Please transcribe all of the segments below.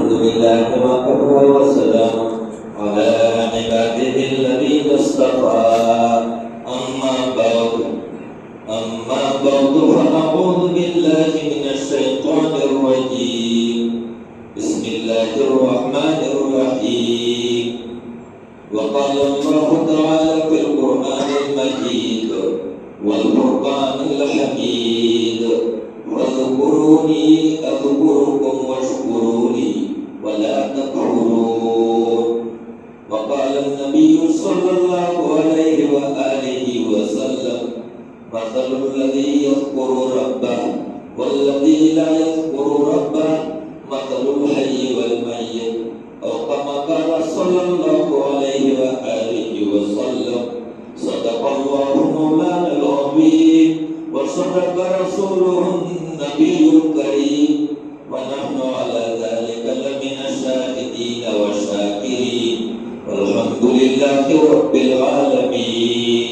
अल्हम्दुलिल्लाह वस्सलाम अला इबादिहिल्लज़ीना इस्तफ़ा अम्मा बअद फ़अऊज़ु बिल्लाहि मिनश शैतानिर रजीम बिस्मिल्लाहिर रहमानिर रहीम वक़ाल अल्लाहु तआला फ़िल क़ुरआनिल मजीद वल फ़ुरक़ानिल हमीद वज़कुरूनी अज़कुरुकुम वश्कुरूली वला तकफुरून वक़ाल अन्नबिय्यु सल्लल्लाहु अलैहि वआलिहि वसल्लम मसलुल्लज़ी यज़कुरु रब्बह वल्लज़ी ला यज़कुरु रब्बह मसलुल हय्यि वल मय्यित औ कमा क़ाल सल्लल्लाहु अलैहि वआलिहि वसल्लम सदक़ल्लाहु मौलानाल अज़ीम व सदक़ रसूलुहुन नबियुल करीम व नहनु अला ज़ालिका लमिनश शाहिदीन व शाकिरीन वल्हम्दुलिल्लाहि रब्बिल आलमीन।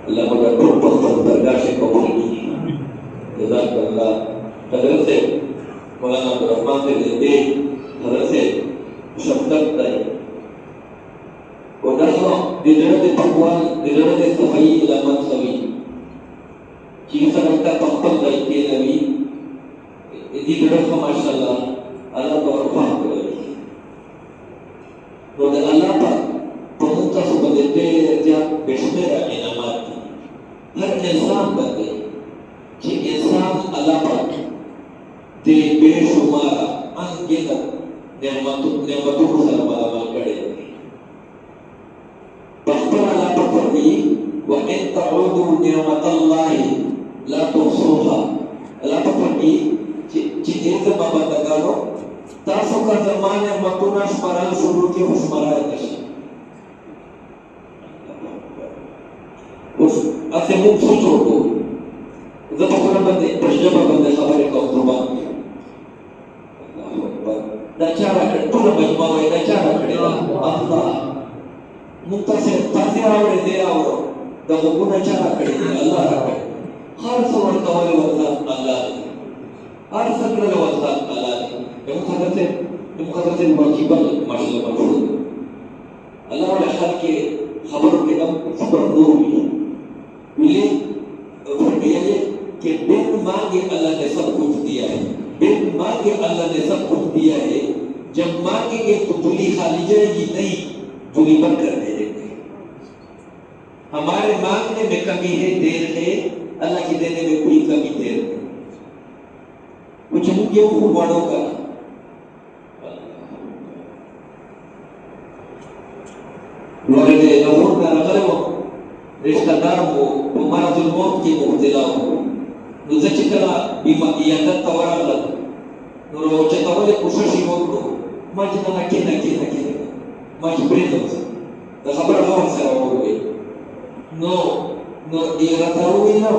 अल्लाह मौला दरगाह से कबूल कीजिए। जज़ाकल्लाह। हज़रत से मौलाना अब्दुल रहमान से लेते हज़रत से शफ़क़त तय ودخل بجرد التقوال بجرد الصفي إلى منصبي كيف سمعت تقبل ذلك النبي دي جرد ما شاء الله الله توفى وده الله پاک پموتا سبدتے جا بشمیر انعامات ہر انسان بندے کہ انسان اللہ پاک دے بے شمارا انگینا نعمتوں کو سلام عمل کرے بخبر اللہ پاک فرمی وَإِن تَعُودُوا نِعْمَةَ اللَّهِ لَا تُحْصُوهَا اللہ پاک فرمی چیزیں بابا دگانو تاسو کا زمانے متونا شماران شروع کی شمارائے نشی اس اسے مون سوچو کو زبا خورا بندے تجربہ بندے خبر کا زبان کی اللہ اکبر دا چارا کڑ پورا مجمع ہوئے دا چارا کڑے اللہ منتصر تاثیر آوڑے دیر آوڑو دا غبونا چارا کڑے اللہ را کڑے ہر سور قول وزاد اللہ نے ہر سکر وزاد اللہ نے مخاطر سے واجبال ماشاءاللہ مفروض اللہ والے خال کے خبروں کے نام خبر نور ہوئی ملے فرمایا ہے کہ بن مانگے اللہ نے سب کچھ دیا ہے بن مانگے اللہ نے سب کچھ دیا ہے جب مانگیں گے تو جھولی خالی جائے گی نہیں جھولی بند کر دے دیں گے ہمارے مانگنے میں کمی ہے دیر ہے اللہ کی دینے میں کوئی کمی دیر ہے کچھ مجھے وہ بڑوں کا والد نور کا رغلے ہو رشتہ دار ہو مرض الموت کی مبتلا ہو نزچکلا بیماریات تورالت نور وچتاولے کوششی وکړو ماجنا کینا ماج پریدو دا خبر غور سره وګورئ نو ایراتاوی نو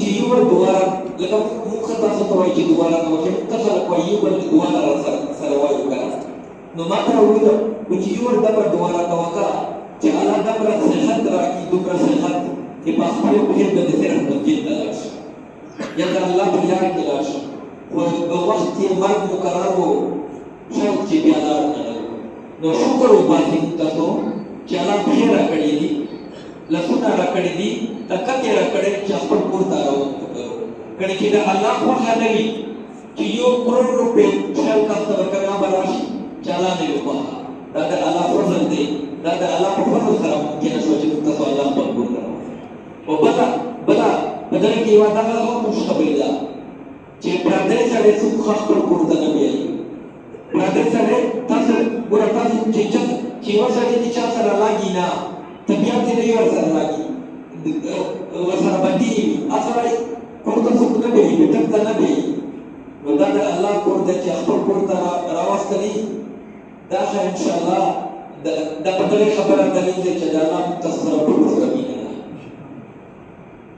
چې یو دواره لکه موږ تاسو ته وایي چې دواره نو چې تاسو کوی یو بل دواره سره وایو کنه نو ماته وګورئ چې یو دبر دواره توکا چې الله دبر صحت راکړي دومره صحت چې په خپل په دې د سره مسجد ته لاړ یا د الله په لار کې لاړ او په وخت کې مرګ مقرر وو چې بیا لاړ نو شکر وباسئ تاسو چې الله په راکړي دي لسونه راکړي دي تکته راکړي چې خپل کور ته راو کړي چې دا الله خو هغوی چې یو کروڑ روپے شل کا ورکړه براشي چالا نه وپا دا د الله فضل دی دا د الله په فضل سره ممکن شو چې تاسو الله په کور راو او بلا بدل کې یو دا هغه مشکل ده چې پردې سره څوک خپل کور ته نه ویلي پردې سره تاسو ورته چې وسره دي چې سره لاګي نه طبيعت دې یو سره لاګي ورسره باندې اصله کومه څه نه دی ته نه دی نو دا د الله کور د چې خپل کور ته راوستلی دا ان شاء الله دا په دې خبره دلیل دی چې دا الله متصل په سره کیږي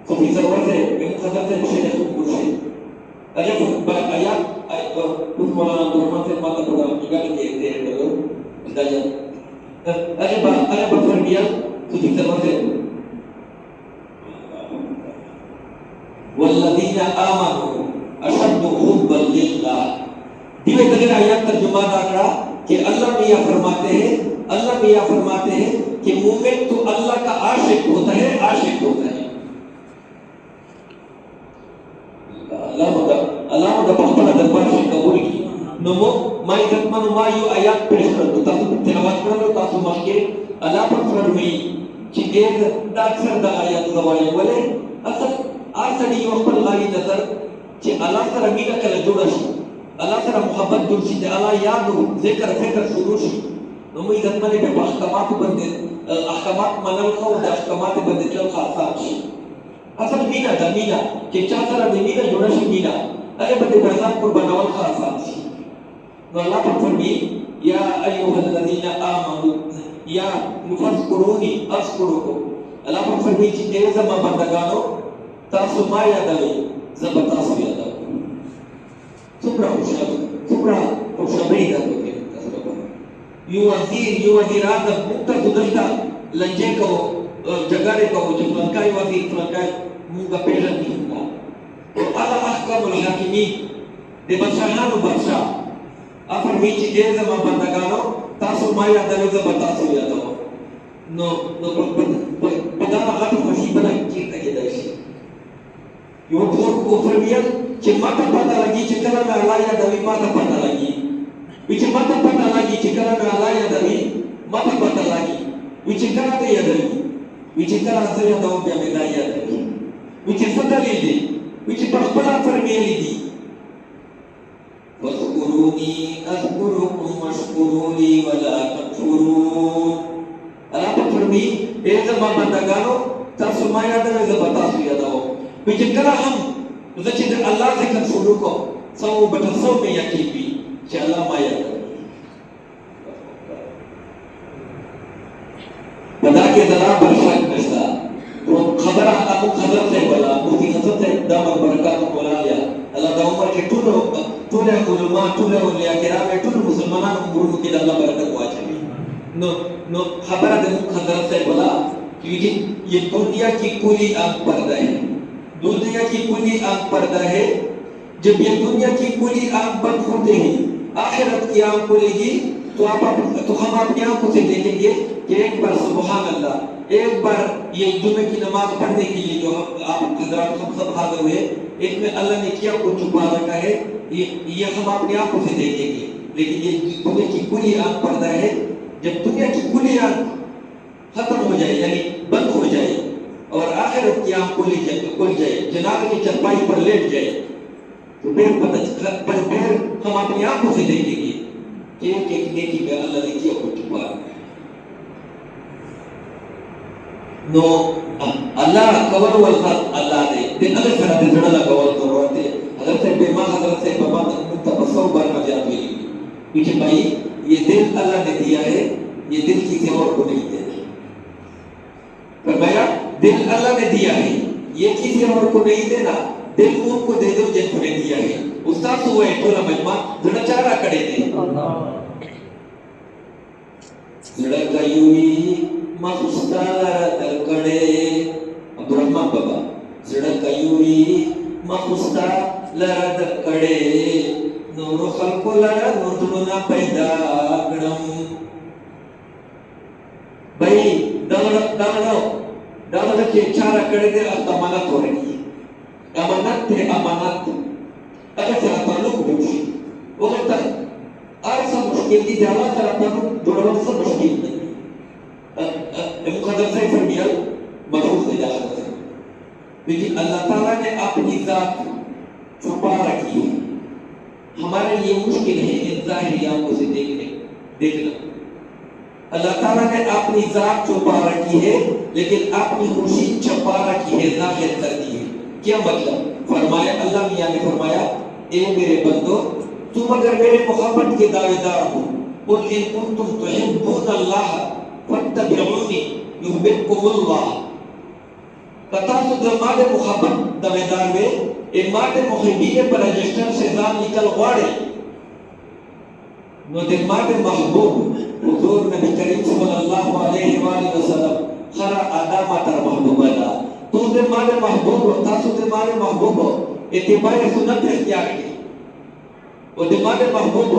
خو په ضرورت یې مقدمه ته شي نه کوشي اجازه په آیات او مولانا درمان سے ماته پڑا جگہ کې دې ته دا اجازه فرمیا تو دې ضرورت वल्लज़ीना आमनू अशद्दु हुब्बन लिल्लाह। दिवे दगे आयत तर्जुमा दाकड़ा कि अल्लाह मियां फरमाते हैं कि मोमिन तो अल्लाह का आशिक होता है, आशिक होता है। अल्लाह दा पखपला दरबार से कबूल की नमो माई रत्मन मायु आयत पेश कर दो ताकि तिलावत करो ताकि मक्के अल्लाह पर फरमाई कि एक दाक्षर दा आयत दवाई बोले असल आसड़ी वक्त लाई नजर कि अल्लाह से रमीना कल जोड़ा शी अल्लाह से मोहब्बत जुड़ शी अल्लाह याद जिक्र फिक्र शुरू शी नमो रत्मन पे अहकामात बंदे अहकामात मनल को अहकामात बंदे चल खासा शी असल मीना दा मीना कि चासरा मीना जोड़ा शी मीना अरे बंदे बरसात को बनावल खासा शी अल्लाह पर फरमी या अय्युहल्लज़ीना आमनू या फज़कुरूनी अज़कुरुकुम। अल्लाह पर फरमी कि ए ज़मा बंदगानो तासु मा यादवे ज़बतासु यादव सुब्रा खुशबैदा तो युवज़ीर आदम मुक्ता दुदल्ता लंजे को जगारे को जो फलकाई वज़ीर फलकाई मुंगा पेलन दिखना तो अल्लाह अहकमुल हाकिमीन दे बदशाहानु बदशाह afar michi eza mabandagano taso maya daliza bataso yado no padana hatu khashibana kita gedaishi yo ko fermian che mata pada lagi chekala na alaya dali mata pada lagi wichi mata pada lagi chekala na alaya dali mata pada lagi wichi kala te yadali wichi kala asaya dawo bya medaya dali wichi sadali di wichi pakhpala fermieli di वज़कुरूनी अज़कुरुकुम वशकुरूली वला तकफुरून। अल्लाह पर Fermi ए ज़मा बंदगानो तासु मा यादवे ज़बतासु यादव बिचकरा हम ज़चिद अल्लाह ज़िक्र शुरू को सौ बटसौ में यकीन भी कि अल्लाह मा यादव बता के जरा बरसात में तो खबर आपको खबर से बोला मुफ्ती हसन से दामद बरकत बोला लिया अल्लाह दा उमर के तुले उलमा तुले उलिया किराम तुल मुसलमाना गुरु के अल्लाह बरकत वाचली नो खबर दे खबर से बोला कि ये दुनिया की पूरी आंख पर्दा है, दुनिया की पूरी आंख पर्दा है। जब ये दुनिया की पूरी आंख बंद होते हैं आखिरत की आंख खुलेगी तो हम अपनी आंखों से देखेंगे कि एक बार सुभान अल्लाह, एक बार ये जुमे की नमाज पढ़ने के लिए जो आप हजरात सब हाजिर हुए इसमें अल्लाह ने क्या कुछ छुपा रखा है ये हम अपनी आंखों से देखेंगे। लेकिन ये दुनिया की पूरी आंख पर्दा है। जब दुनिया की पूरी आंख खत्म हो जाए यानी बंद हो जाए और आखिरत की आंख खुल जाए जनाब की चरपाई पर लेट जाए तो फिर हम अपनी आंखों से देखेंगे कि एक नेकी में अल्लाह ने क्या कुछ छुपा रखा है। नो अल्लाह कवर वल खत अल्लाह ने दिन अगर सरा दे जड़ा कवर तो रोते अगर से बेमा हजरत से बाबा तपस्सुर बार मजात हुई पीछे भाई ये दिल अल्लाह ने दिया है, ये दिल किसी और को नहीं देना। फरमाया दिल अल्लाह ने दिया है, ये किसी और को नहीं देना, दिल उनको दे दो जिनको ने दिया है। उस्ताद हुए थोड़ा मजमा जड़ा चारा कड़े थे जड़ा कयूई मखुस्तार तलकड़े अब्दुर्रहमान बाबा जड़ा कयूई मखुस्तार तलकड़े नूर खल्को लड़ा नूर पैदा गणम भाई दावड़ के चारा कड़े दे अमानत हो रही है। अमानत थे अमानत अगर तेरा ताल्लुक बुझी वो कहता अर्सा मुश्किल की जाला तेरा ताल्लुक जुड़वा सब मुश्किल नहीं मुकद्दर से फरमिया मखलूक ने जाला है। लेकिन अल्लाह ताला ने अपनी जात छुपा रखी है। हमारे लिए मुश्किल है इन ज़ाहिरी आंखों से देखना। अल्लाह ताला ने अपनी जात छुपा रखी है लेकिन अपनी खुशी छुपा रखी है, जाहिर कर दी है। क्या मतलब? फरमाया अल्लाह मियां ने फरमाया ए मेरे बंदो तुम अगर मेरे मोहब्बत के दावेदार हो कुल इन कुंतुम तुहिब्बुनल्लाह फत्तबिऊनी युहिब्बुकुमुल्लाह कथा तो मादे मोहब्बत दावेदार में ए मादे मुहिब्बीन पर रजिस्टर से नाम निकल वाड़े नो दे मादे महबूब हुजूर नबी करीम सल्लल्लाहु अलैहि वसल्लम खरा आदम तर महबूबा तो दे मारे महबूब तासु दे मारे महबूब इत्तिबाए सुन्नत इख्तियार के वो दे मारे महबूब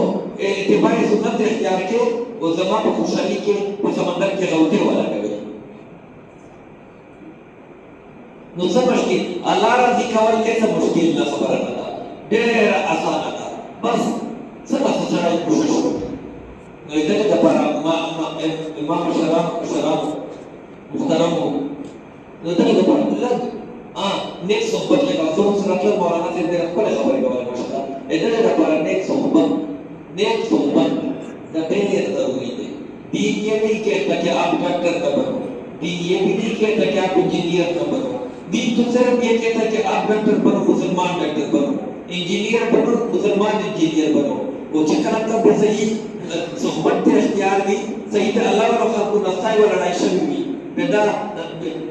इत्तिबाए सुन्नत इख्तियार के वो जमा को खुशहाली के वो समंदर के गौते वाला करे नु समझ के अल्लाह रजी कवल के सब मुश्किल ना खबर ना ढेर आसान था बस सब सचरा कोशिश नो इधर का पर इमाम शराब मुहतरम नो इधर का पर लग नेक सोहबत के कासों से मतलब मौलाना से मेरा कोई खबर नहीं वाला माशाल्लाह इधर का पर नेक सोहबत का बेहद जरूरी है दीन ये नहीं कहता कि आप डॉक्टर न बनो दीन ये भी नहीं कहता कि आप इंजीनियर न बनो दीन तो सिर्फ ये कहता कि आप डॉक्टर बनो मुसलमान डॉक्टर बनो इंजीनियर बनो मुसलमान इंजीनियर बनो वो चक्कर का सही सोहबत के इख्तियार भी सही तो अल्लाह वाला को नसाई वाला लड़ाई भी बेदा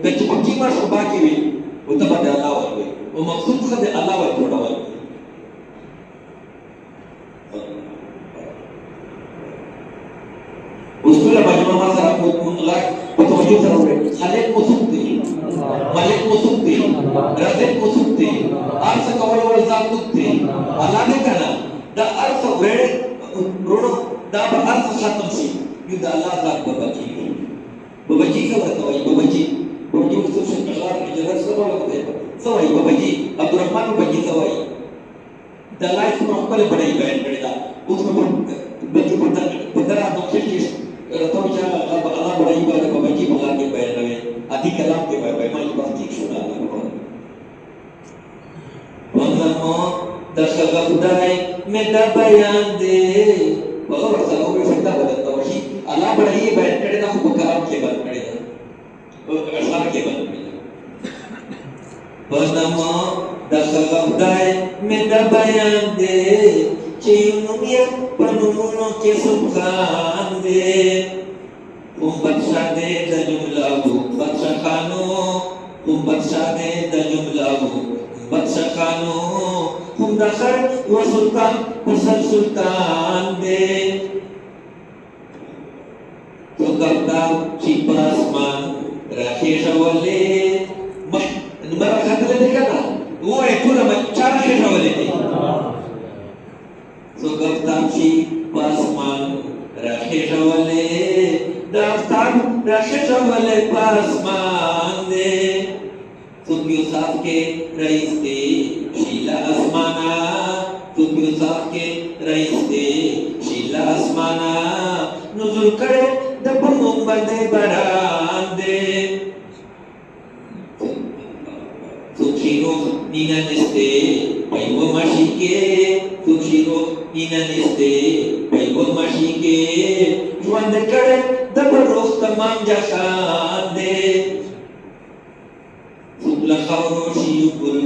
बच्ची मार सुबह की भी वो तो बड़ा अल्लाह वाला वो मकसूद का अल्लाह वाला थोड़ा वाला उसको लबाजमा मासा को तो वजह से खालिक मुसुक्ति मलिक मुसुक्ति रज़िक मुसुक्ति अर्श कवल वल ज़ाकुत्ति अल्लाह ने कहा द अर्श वेड़े रोड़ो दा अर्श खत्म सी ये द अल्लाह ज़ात बाबाजी का बताओ बाबाजी उससे शक्लार की जगह सब लोग थे सवाई बाबाजी Abdurrahman Babaji Sawai the life proper बड़े बैठ पड़ेगा उसमें बच्चों बदरा दक्षिण की तो क्या अल्लाह बड़ा ही बाबा जी भला के बैठ रहे आदि कलाम के बैठ मैं बात ठीक सुना रहा वंदमो दशक खुदाई में द बयान दे और सलाम में सकता बदलता वही अल्लाह बड़ा ही बैठ पड़ेगा खूब कलाम के बैठ पड़ेगा और अशार के बैठ पड़ेगा वंदमो दशक खुदाई में द बयान दे चीनुमिया पनुनो के सुखान दे बच्चा दे द जुमलाहु बच्चा खानो बच्चा दे द जुमलाहु बच्चा खानो दखर व सुल्तान फसल सुल्तान दे तो करता शिपासमान राकेश वाले नंबर खाते देखा ना वो है पूरा बच्चा राकेश वाले थे so gaftamshi pasman rakhishawale daftar rakhishawale pasman de subhi saaf ke rais de shila asmana subhi saaf ke rais de shila asmana nuzul kare dabum bade barande sukhiro ninaniste paiwo mashike sukhiro inaniste paibo mashike juan kare dabaroh tamam jahan de subla khawroshi yukul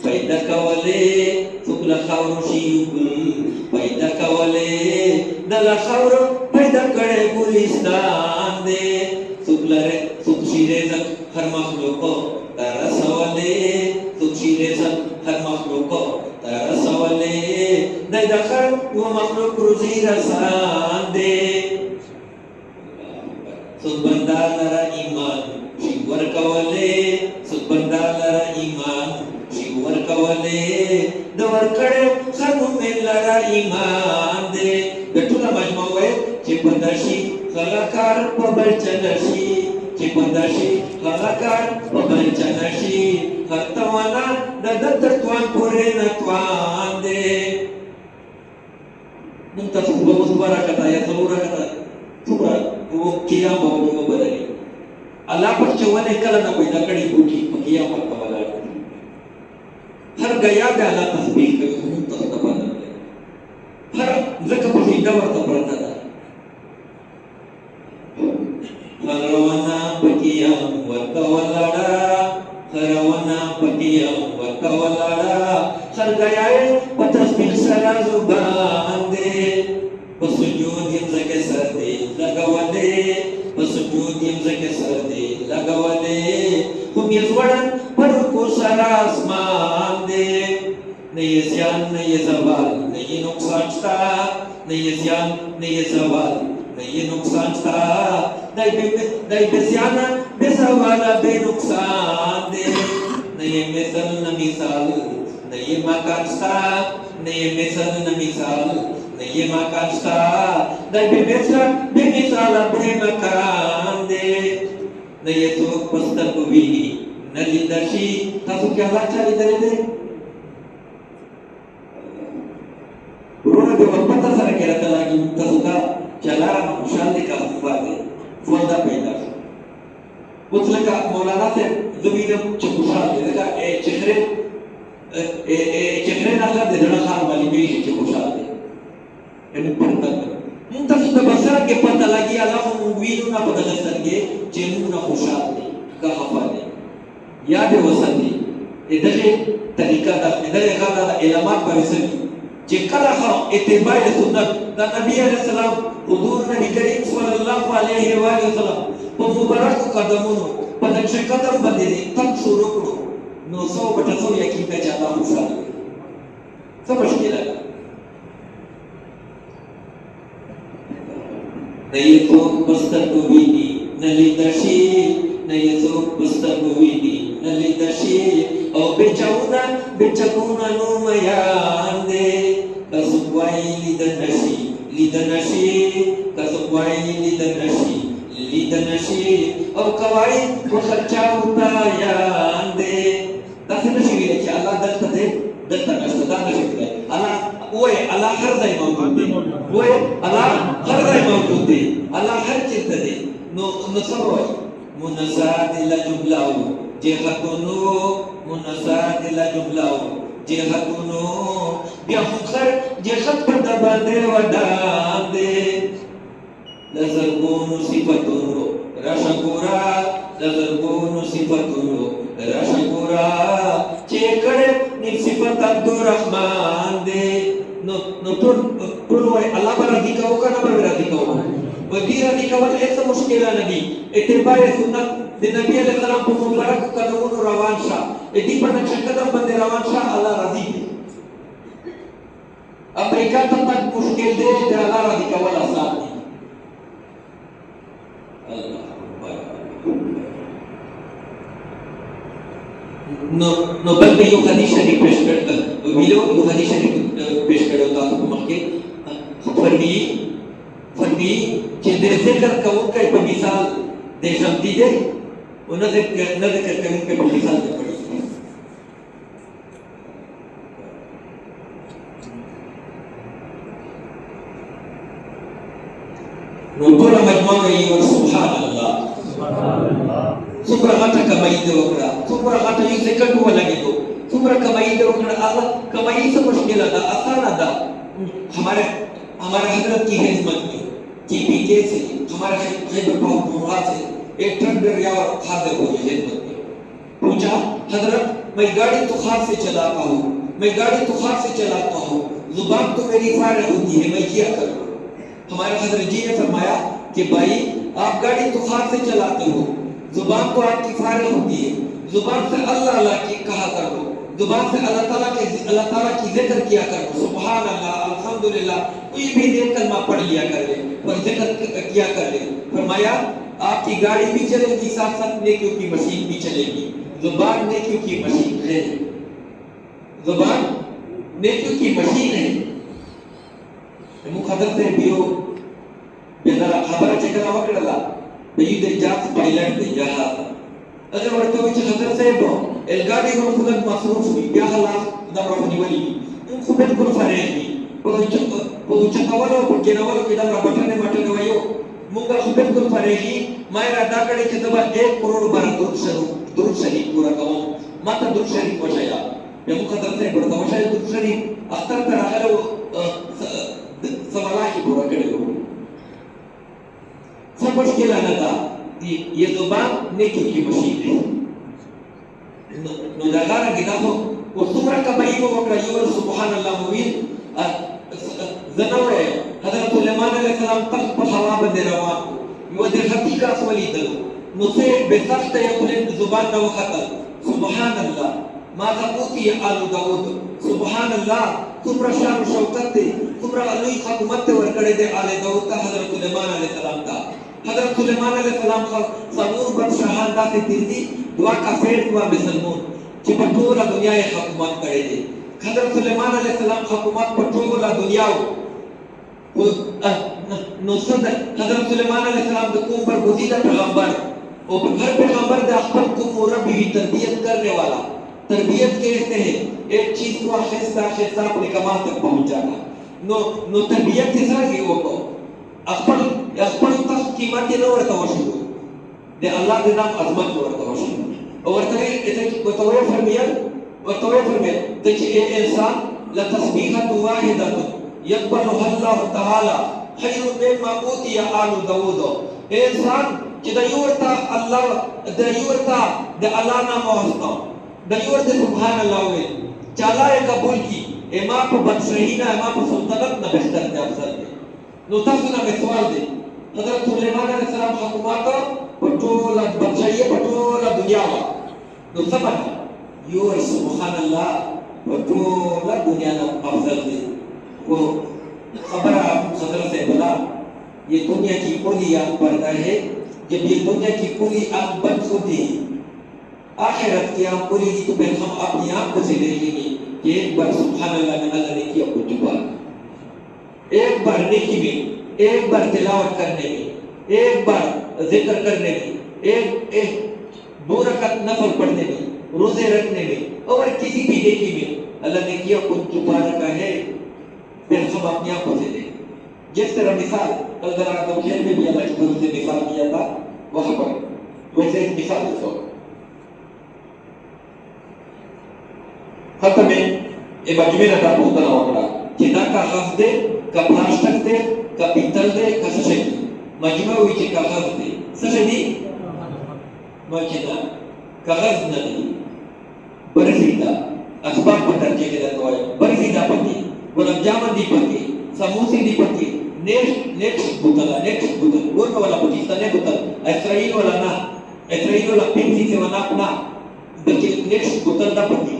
paida kawale subla khawroshi yukul paida kawale dala khawro paida kare gulistan de subla re subshire zak har makhluq tarasawale subshire zak har makhluq tarasawale dai dakhar wa makhluk ruzi rasan de subhanallah iman shiwar kawale subhanallah iman shiwar kawale dawar kade khanu melara iman de betula majma hoye chipadashi khalakar pabalchanashi chipadashi khalakar pabalchanashi khartawana dadatwan pure natwan de muntasib mubarakata ya saburakata subra वो किया बाबू को बदले अल्लाह पर चवने कल ना कोई नकड़ी बूटी किया पर कमला हर गया बे अल्लाह तस्बीह के खून तो तबन हर जक पर दवर तो पड़ता हरवना पकिया वतवलड़ा हरवना पकिया वतवलड़ा हर गया पर तस्बीह सरा जुबान दे बसुजूद यमज़के सरदे लगावले बसुजूद यमज़के सरदे लगावले हम यज़वड़न पर को सारा आसमान दे नहीं ये ज़ियान नहीं ये ज़वाल नहीं ये नुकसान ता नहीं ये ज़ियान नहीं ये ज़वाल नहीं ये नुकसान ता नहीं बेज़ियाना बेज़वाला बेनुकसान दे ये मिसल न मिसाल, न ये मकान sta, न ये मिसल न मिसाल, न ये मकान sta, न ये मिसाल अपने मकान दे, न ये तो पस्तर बुवी, न लिदर्शी, तासु क्या लाचा लिदरे दे? उन्होंने बेवकूफ़ सारा कह रहा था कि तासु का चलारा मुशाल्ले का फुफादे, फुफादा पैदा मुतलका मौलाना से ज़मीन चुकुशाल लगा चेहरे ना कर दे जड़ा खान वाली मेरी चुकुशाल है इन पता मुंतज़ तबसर के पता लगी अल्लाह मुवीनु ना पता लग के जेनु ना खुशाल है का हफाले याद है वसंती इधर तरीका दा इधर खादा इलामात परिसरी जेकरा खा इत्तिबा सुन्नत दा नबी अलैहि सलाम हुजूर नबी करीम सल्लल्लाहु अलैहि वसल्लम په مبارک قدمونو په نقش قدم باندې تک شروع کړو نو 100 یقین ته چاته خوشاله څه مشکله ده نه یې تو بستر کو ویني نه لیدشي نه یې تو بستر کو ویني نه لیدشي او بچاونا نو میان دې تاسو وایي لیدنشي تاسو وایي لیدنشي लिदनशी और कवाई वो खर्चा होता यान दे दस नशी भी लेके अल्लाह दस्त दे दस्त नस्ता नशी दे अल्लाह वो है अल्लाह हर जगह मौजूद है वो है अल्लाह हर जगह मौजूद है अल्लाह हर चीज दे नो नसरोय मुनसाद ला जुमलाओ जेहतुनो मुनसाद ला जुमलाओ जेहतुनो बिखर जेहत पर दबा दे वडान दे लज़रबोनु सिफतुनु रशकुरा लज़रबोनु सिफतुनु रशकुरा चेकड़े निसिफत अब्दुर्रहमान दे नो तुर वो अल्लाह पर राज़ी का होगा ना पर राज़ी का होगा वो भी राज़ी का वाला ऐसा मुश्किल है नबी इत्तिबा सुन्नत दे नबी अलैहि सलाम को मुबारक कदमों रवान शाह इतनी पर नक्शकदम बंदे रवान शाह अल्लाह राज़ी अमेरिका तक मुश्किल दे अल्लाह राज़ी का वाला साथ नो बल्कि यो हदीस शरीफ पेश करता मिलो यो हदीस शरीफ पेश करता तो मक्के फरमी जे दे जिक्र कवो के मिसाल दे शब्दी दे उन्हें नज़र करके उनके मिसाल दे पड़ी नो पूरा मजमा में ये सुभान अल्लाह Supra kata kamai itu okra, supra kata yang second dua lagi tu, supra kamai itu okra Allah kamai itu मुश्किल ada, आसान ada. हमारे हज़रत की हिम्मत में, की पीछे से, हमारे खैबर पाउनपुरा से एक ट्रक ड्राइवर हाजिर हो गया हिम्मत में. पूछा हज़रत मैं गाड़ी तो खास से चलाता हूँ, ज़ुबान तो मेरी फारिग होती है, मैं क्या करूँ? हमारे हज़रत जी ने फरमाया कि भाई आप गाड़ी तो खास से चलाते हो. जुबान को आपकी फारिग होती है, जुबान से अल्लाह अल्लाह की कहा करो, जुबान से अल्लाह ताला की जिक्र किया करो, सुभान अल्लाह अल्हम्दुलिल्लाह कोई भी नेक कलमा पढ़ लिया कर ले और जिक्र किया कर ले. फरमाया आपकी गाड़ी भी चलेगी साथ साथ नेकियों की मशीन भी चलेगी. जुबान नेकियों की मशीन है, जुबान नेकियों की मशीन है. मुखदर से बियो बेदरा खबर चकरा वकड़ला बयीदे जात पायलट दे जहाज अगर वर्तो विच खतर से बो el गाड़ी को खुद मसरूफ भी क्या हालात दमरा फनीवली उन खुद को फरेगी वो चकवालो porque nawalo के दमरा बटने वायो मुंगा खुद को फरेगी मायरा दाकड़े के दबा 1 करोड़ बार दुरुद शरीफ पूरा कहो माता दुरुद शरीफ वशाया ये मुखदर से बड़ता वशाया दुरुद शरीफ अख्तर तरह सवाला की पूरा करेगा. सब मुश्किल आना था ये जुबान नेकियों की मशीन है. नो दागारा गिनाहो वो सुमरा का भाई वो वक्रायो सुभान अल्लाह मुबीन ज़नावे हज़रत सुलेमान अलैहिस्सलाम तक पर हवा बंदे रवान यो दे हकीका असवली दलो नुसे बेसख्त यकुलिन जुबान न वखता सुभान अल्लाह माता पूती आलू दाऊद सुभान अल्लाह तुमरा शान शौकत दे तुमरा अलुई हुकूमत वर्कड़े दे आले दाऊद का हज़रत सुलेमान अलैहिस्सलाम का हज़रत सुलेमान अलैहिस्सलाम का सबूर बन शहादा से तिरदी दुआ का फेर दुआ बेसलमोन چې په ټوله دنیا یې حکومت کړی دی. حضرت سلیمان علیه السلام حکومت په ټوله دنیا و. نو څه ده حضرت سلیمان علیه السلام د کوم برگزیدہ پیغمبر اور ہر پیغمبر د خپل کوم رب ہی تربیت کرنے والا تربیت کہتے ہیں ایک چیز کو آہستہ آہستہ اپنے کمال تک پہنچانا. نو تربیت سے سارے وہ کو خپل تخت قیمت نه ورته وشو د الله د نام عظمت ورته وشو او ورته فرمایل ته چې انسان لتسبيحة واحدة يقبلها الله تعالى خير مما أوتي آل داود. انسان چې د یورتا الله د یورتا د الله نام واستو د یورتا سبحان الله وي چاله قبول کی اما په بدشاہی نه اما په سلطنت نه بهتر دی افضل دی. نو تاسو نه سوال دی حضرت سلیمان علیه السلام حکومت په ټوله بدشاہی په ټوله دنیا نو سبحان یور سبحان الله په ټوله دنیا نه افضل دی. वो खबर सदर से बोला ये दुनिया की पूरी आग बढ़ता है. जब ये दुनिया की पूरी आग बंद होती है आखिरत की आग पूरी की तो फिर हम अपनी आंखों से देखेंगे कि एक बार सुभान अल्लाह में अल्लाह ने किया कुछ चुका. एक बार नेकी में एक बार तिलावत करने में एक बार जिक्र करने में एक दो रकात नफल पढ़ने में रोजे रखने में और किसी भी नेकी में अल्लाह ने किया कुछ चुका रखा है. फिर हम अपनी आंखों से देखें. जिस तरह मिसाल कल जरा तो खेल में भी अल्लाह की तरफ से मिसाल किया था वहां पर वैसे एक मिसाल देखो खत्म में ये मजमे ना था बहुत ना होगा कि ना का हफ दे का प्लास्टिक दे का पीतल दे का सशे मजमा हुई कि का हफ दे सशे दी मजमा कागज नहीं बरसीदा असबाब पर दर्जे के दर्जे बरसीदा पति गुलाब जामुन दी पत्ती समोसे दी पत्ती नेक्स्ट बोतल वो वाला पाकिस्तान है बोतल इसराइल वाला पेंसी से वाला अपना बल्कि नेक्स्ट बोतल दा पत्ती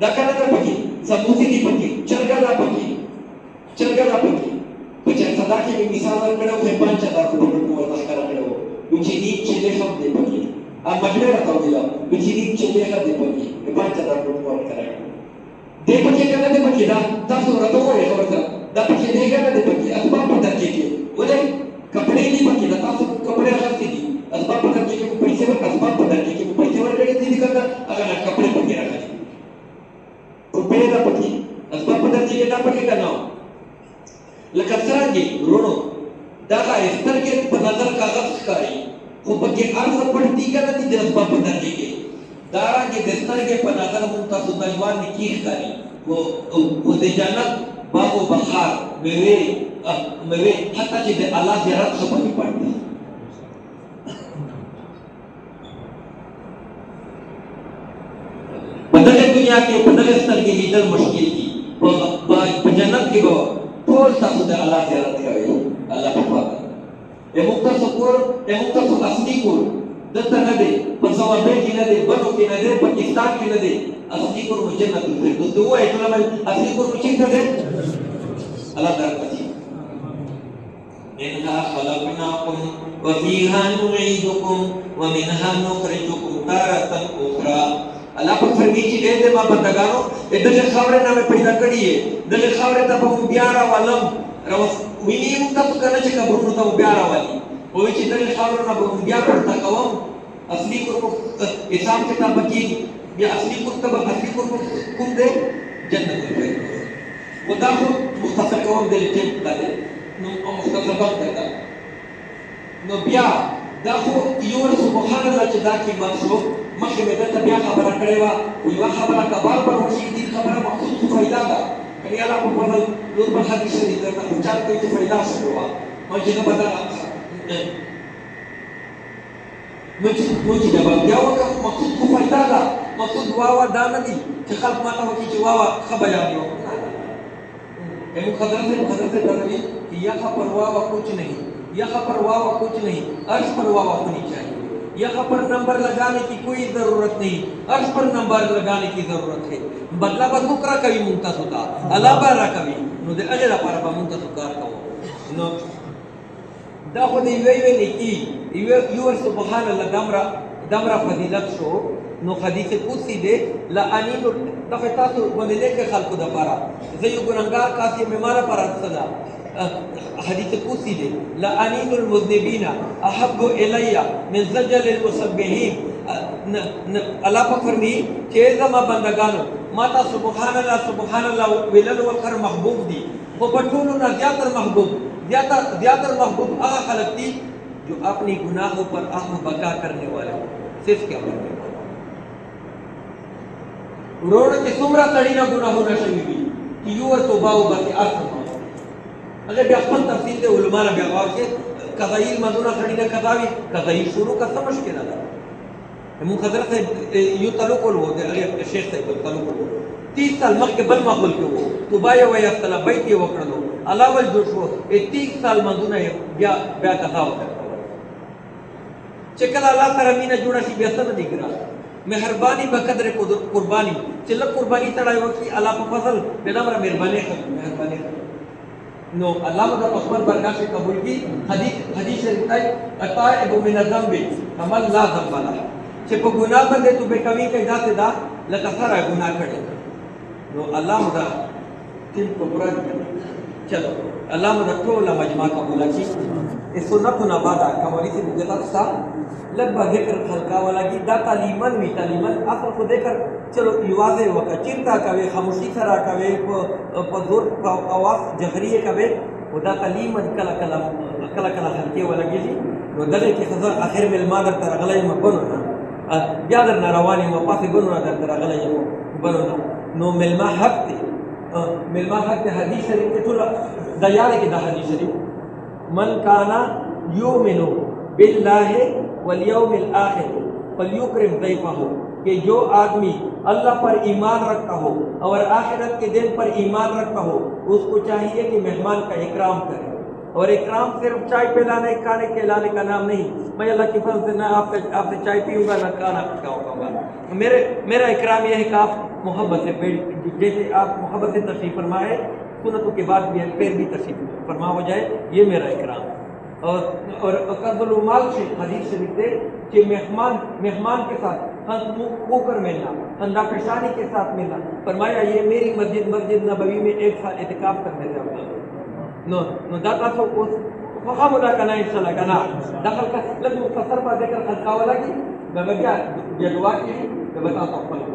दकाना दा पत्ती समोसे दी पत्ती चरगा दा पत्ती बच्चा सदा के मिसाल करो है 5000 रुपए को वाला करा करो कुछ नी चले सब दे पत्ती अब मजबूर रहता हूं दिला कुछ नी चले सब दे पत्ती 5000 रुपए को करा दे पत्ती करना दे पत्ती दा तासो रतो है और दा पत्ती देगा ना दे पत्ती असबाब पर दर्जे के बोले कपड़े नहीं पत्ती दा तासो कपड़े रखती थी असबाब पर दर्जे के पैसे पर असबाब पर दर्जे के पैसे पर कड़े नहीं करता अगर कपड़े पत्ती रखा तो बेदा पत्ती असबाब पर दर्जे के ना पत्ती करना लकसरांगे रोनो दागा इफ्तर के नजर कागज कारी वो बगे अर्ज पढ़ती का ना दी असबाब पर दर्जे के दारा के दस्तर के पनागर मुंता सुनलवान की कारी वो दे जानत बाबू बखार मेरे हत्ता के अल्लाह ज़ियारत खबर नहीं पड़ता. बदले दुनिया के बदले स्तर के लीडर मुश्किल की वो जन्नत के वो कौन सा खुदा अल्लाह ज़ियारत करे अल्लाह पता ये मुक्ता सुकुर असली कुर दत्ता न दे पसवाबे की न दे बनो की न दे पाकिस्तान की न दे असली कुर जन्नत फिर तो वो है तो मैं असली कुर मुझे दे अल्लाह दरपति इनहा खलकनाकुम व फीहा नुईदुकुम व मिनहा नुखरिजुकुम तारतन उखरा. अल्लाह पर फरमाई कि दे मां बंदगानो इधर से खबरें ना में पैदा करी है दल खबरें तब हम प्यारा वालम रवस मिनिम तब करने से कब्र तो प्यारा वाली वो भी चित्र खबरों ना हम प्यार करता कवम असली को हिसाब किताब की या असली को कुम दे जन्नत में वो दाखो मुख्तसर कवम दे टेप दे नो मुख्तसर बात करता नो बिया दाखो योर सुभान अल्लाह जदा की मखसो मखे में दता बिया खबर करेवा वो खबर का बार बार उसी दिन खबर मखसूस फायदा का कनी अल्लाह को बोल नूर पर हदीस से करता उचार कोई तो फायदा से हुआ और जिन बता मुझे जब क्या हुआ मखसूस को फायदा का मखसूस वावा दाना दी कि खल्क माता हो कि वावा खबर आ गयो ये मुखदर से तरवी कि यहां पर वावा कुछ नहीं यहां पर वावा कुछ नहीं अर्श पर वावा होनी चाहिए. यहां पर नंबर लगाने की कोई जरूरत नहीं अर्श पर नंबर लगाने की जरूरत है. बदला बदुकरा कभी मुंतस होता अलाबारा कभी नो दे अजरा पर मुंतस कार का नो दा खुद ये की ये सुभान अल्लाह दमरा फजीलत शो نو حدیث قدسی دے لعنین دغه تاسو باندې لیکه خلقو د پاره زه یو ګناهګار کاسي مې مارا پر صدا حدیث قدسی دے لعنین المذنبین احب الی من زجل المسبحین الله پاک فرمایي چې زما بندگانو ما ته سبحان الله ویلل وکړ محبوب دي خو په ټولو نه زیاتر محبوب هغه خلق دي جو اپنی گناہوں پر اہم بقا کرنے والے صرف کیا کرنے والے روڑ کے سمرہ تڑینا گناہوں نہ شوی بھی کہ یو اور توباو باتی ارث ماں اگر بیا خپل تفصیل دے علماء بیا غور کے قضائیل مدونہ تڑینا قضائیل شروع کا سمجھ کے نہ دا من حضرت یو تعلق ہو دے اگر شیخ صاحب تعلق ہو 30 سال مخ کے بل مخل کے ہو توبایا ویا صلاح بیتی وکڑلو علاوہ جوشو 30 سال مدونہ بیا قضا ہوتا ہے چکل اللہ سره مینه جوړه شي بیا څه نه ګرا مهرباني په قدر قرباني چې لږ قرباني سړی وکړي الله په فضل بلامره مهرباني نو الله مده خپل برکات قبول کړي حدیث شریف دی التائب من الذنب کمن لا ذنب له چې په ګناه باندې تو به کوي کې دا لکه سره ګناه کړي نو الله مده تیم کو پورا چلو الله مده ټول مجمع قبول کړي اس سنتنا بعد کمالی سے مجلد تھا لگ بھگ ذکر خلقہ والا کی دا تعلیمن اصل کو دیکھ کر چلو یوازے وکا چرتا کوي خاموشی سره کوي په زور په आवाज جهريه کوي او دا تعلیمن کله خلقه ولا کیږي نو دغه کې خزر اخر مل ما در تر غلې مبنو بیا در رواني مو پاسې ګونو در تر غلې مو بنو نو ملما حق ته حدیث شریف ته ټول دا یاد کې دا حدیث شریف من کانا یؤمن باللہ والیوم الآخر فلیکرم ضیفہ کہ جو آدمی اللہ پر ایمان رکھتا ہو اور آخرت کے دن پر ایمان رکھتا ہو اس کو چاہیے کہ مہمان کا اکرام کرے اور اکرام صرف چائے پلانے کھانے کھلانے کا نام نہیں میں اللہ کی فضل سے نہ آپ سے چائے پیوں گا نہ کھانا کھاؤں گا میرا اکرام یہ ہے کہ آپ محبت سے جیسے آپ محبت سے تشریف فرمائے سنتوں کے بعد بھی پھر بھی تشریف فرما ہو جائے یہ میرا اکرام اور قرض المال سے حدیث شریف ہے کہ مہمان کے ساتھ ہنس ہو کر ملنا اندھا پریشانی کے ساتھ ملنا فرمایا یہ میری مسجد نبوی میں 1 سال اعتکاف کرنے سے ہوگا نو داتا سو اس فخام ادا کرنا انشاءاللہ کرنا دخل کا لگ مختصر پر ذکر خلقہ والا کی میں دعا کی میں بتا سکتا ہوں